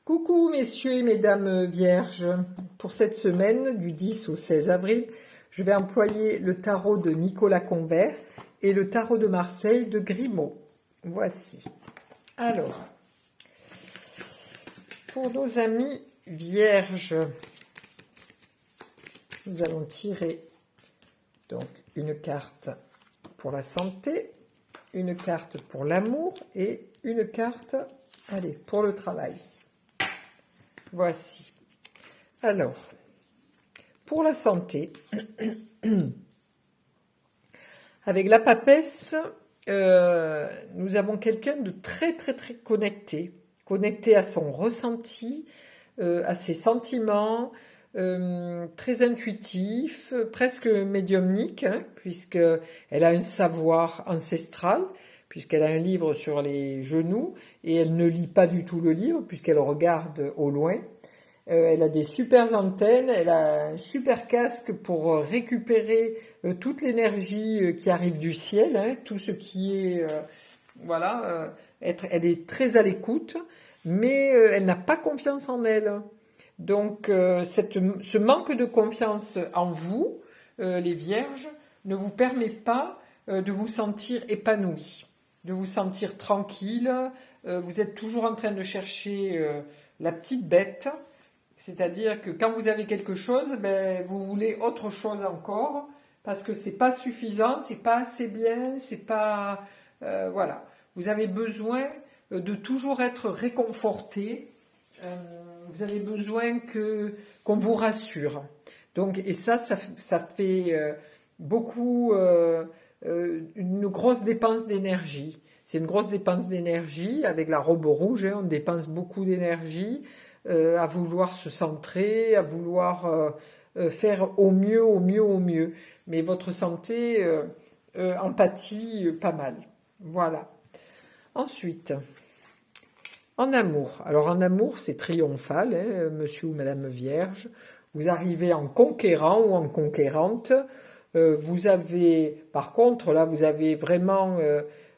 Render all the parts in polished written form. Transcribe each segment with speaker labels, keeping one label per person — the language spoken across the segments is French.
Speaker 1: Coucou messieurs et mesdames vierges, pour cette semaine du 10 au 16 avril, je vais employer le tarot de Nicolas Convert et le tarot de Marseille de Grimaud. Voici. Alors, pour nos amis vierges, nous allons tirer donc une carte pour la santé, une carte pour l'amour et une carte, allez, pour le travail. Voici. Alors, pour la santé, avec la papesse, nous avons quelqu'un de très connecté, connecté à son ressenti, à ses sentiments, très intuitif, presque médiumnique, hein, puisqu'elle a un savoir ancestral, puisqu'elle a un livre sur les genoux, et elle ne lit pas du tout le livre, puisqu'elle regarde au loin. Elle a des super antennes, elle a un super casque pour récupérer toute l'énergie qui arrive du ciel, hein, tout ce qui est... elle est très à l'écoute, mais elle n'a pas confiance en elle. Donc ce manque de confiance en vous, les vierges, ne vous permet pas de vous sentir épanoui, de vous sentir tranquille. Vous êtes toujours en train de chercher la petite bête, c'est-à-dire que quand vous avez quelque chose, vous voulez autre chose encore, parce que c'est pas suffisant, c'est pas assez bien, c'est pas... voilà. Vous avez besoin de toujours être réconforté, vous avez besoin qu'on vous rassure. Donc, et ça fait beaucoup... une grosse dépense d'énergie. C'est une grosse dépense d'énergie. Avec la robe rouge, hein, on dépense beaucoup d'énergie à vouloir se centrer, à vouloir faire au mieux. Mais votre santé en pâtit pas mal. Voilà. Ensuite, en amour. Alors en amour, c'est triomphal, hein, monsieur ou madame vierge. Vous arrivez en conquérant ou en conquérante. Vous avez, par contre, là, vous avez vraiment,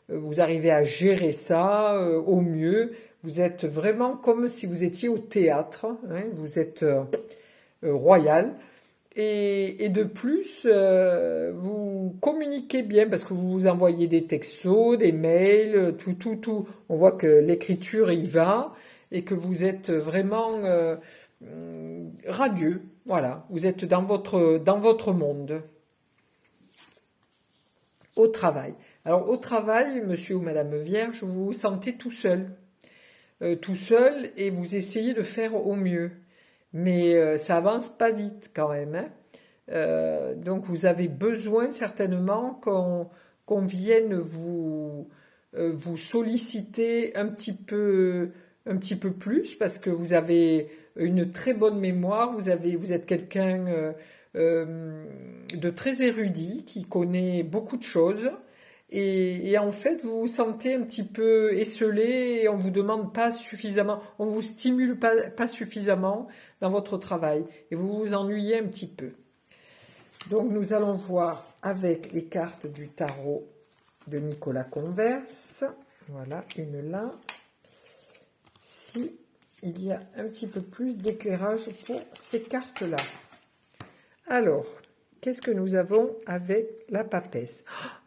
Speaker 1: vous arrivez à gérer ça au mieux. Vous êtes vraiment comme si vous étiez au théâtre, hein, vous êtes royal. Et de plus, vous communiquez bien parce que vous vous envoyez des textos, des mails, tout. On voit que l'écriture y va et que vous êtes vraiment radieux. Voilà, vous êtes dans votre monde. Au travail. Alors au travail, monsieur ou madame vierge, vous vous sentez tout seul. Tout seul et vous essayez de faire au mieux. Mais ça avance pas vite quand même. Hein. Donc vous avez besoin certainement qu'on vienne vous solliciter un petit peu plus parce que vous avez une très bonne mémoire, vous êtes quelqu'un de très érudit qui connaît beaucoup de choses. Et en fait, vous vous sentez un petit peu esselé et on vous demande pas suffisamment, on vous stimule pas suffisamment dans votre travail et vous vous ennuyez un petit peu. Donc nous allons voir avec les cartes du tarot de Nicolas Convert. Voilà, une là. Si il y a un petit peu plus d'éclairage pour ces cartes-là. Alors, qu'est-ce que nous avons avec la papesse?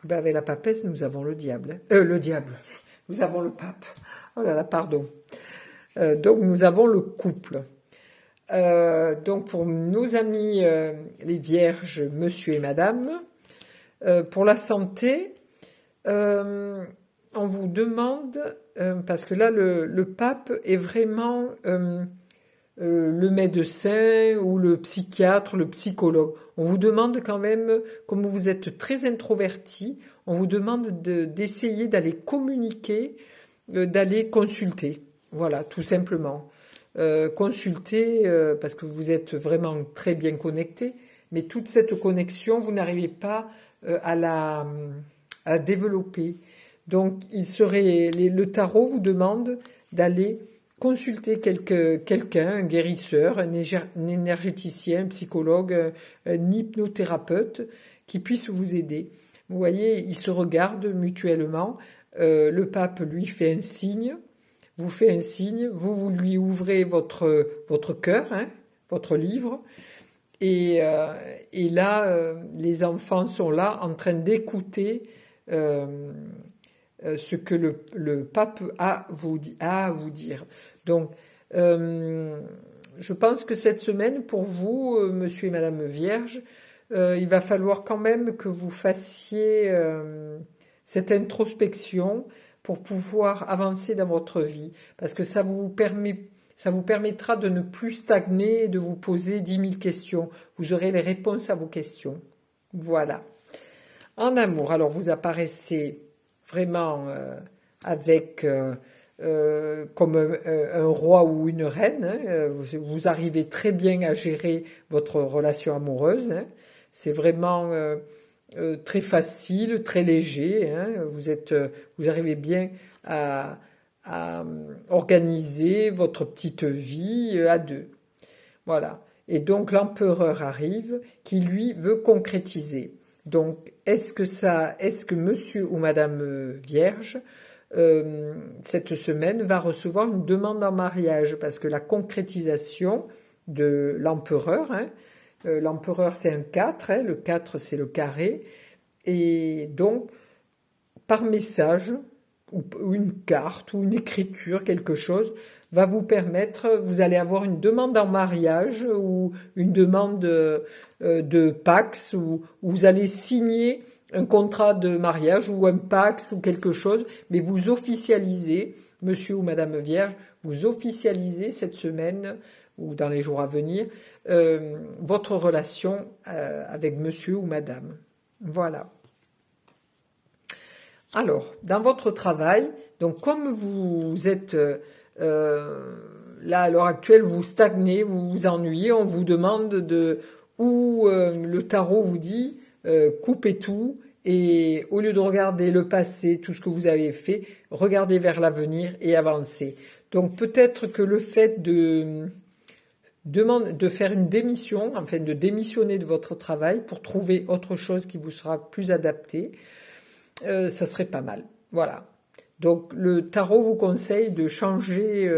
Speaker 1: Avec la papesse, nous avons le diable. Le diable. Nous avons le pape. Oh là là, pardon. Donc, nous avons le couple. Donc, pour nos amis les vierges, monsieur et madame, pour la santé, on vous demande, parce que là, le pape est vraiment... le médecin ou le psychiatre, le psychologue. On vous demande quand même, comme vous êtes très introverti, on vous demande d'essayer d'aller communiquer, d'aller consulter. Voilà, tout simplement. Consulter, parce que vous êtes vraiment très bien connecté, mais toute cette connexion, vous n'arrivez pas à la développer. Donc, le tarot vous demande d'aller consulter quelqu'un, un guérisseur, un énergéticien, un psychologue, un hypnothérapeute qui puisse vous aider. Vous voyez, ils se regardent mutuellement. Le pape lui fait un signe. vous fait un signe, vous lui ouvrez votre cœur, hein, votre livre, et là, les enfants sont là en train d'écouter ce que le pape a à vous dire. Donc, je pense que cette semaine, pour vous, monsieur et madame Vierge, il va falloir quand même que vous fassiez cette introspection pour pouvoir avancer dans votre vie, parce que ça vous permettra de ne plus stagner et de vous poser 10 000 questions. Vous aurez les réponses à vos questions. Voilà. En amour, alors vous apparaissez vraiment avec comme un roi ou une reine, hein. Vous arrivez très bien à gérer votre relation amoureuse, hein. C'est vraiment très facile, très léger, hein. Vous arrivez bien à organiser votre petite vie à deux. Voilà. Et donc l'empereur arrive qui lui veut concrétiser. Donc est-ce que monsieur ou madame Vierge cette semaine va recevoir une demande en mariage, parce que la concrétisation de l'empereur, hein, l'empereur c'est un 4, hein, le 4 c'est le carré, et donc par message ou une carte ou une écriture, quelque chose va vous permettre, vous allez avoir une demande en mariage ou une demande de Pax, ou vous allez signer un contrat de mariage ou un Pax ou quelque chose, mais vous officialisez, monsieur ou madame Vierge, vous officialisez cette semaine ou dans les jours à venir votre relation avec monsieur ou madame. Voilà. Alors, dans votre travail, donc comme vous êtes là à l'heure actuelle, vous stagnez, vous vous ennuyez, on vous demande le tarot vous dit coupez tout, et au lieu de regarder le passé, tout ce que vous avez fait, regardez vers l'avenir et avancez. Donc peut-être que le fait de faire une démission, enfin de démissionner de votre travail pour trouver autre chose qui vous sera plus adapté, ça serait pas mal. Voilà. Donc le tarot vous conseille de changer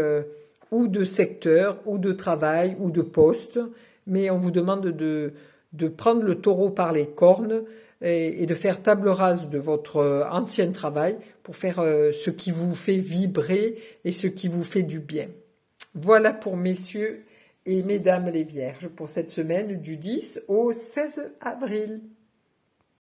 Speaker 1: ou de secteur, ou de travail, ou de poste, mais on vous demande de prendre le taureau par les cornes et de faire table rase de votre ancien travail pour faire ce qui vous fait vibrer et ce qui vous fait du bien. Voilà pour messieurs et mesdames les vierges pour cette semaine du 10 au 16 avril.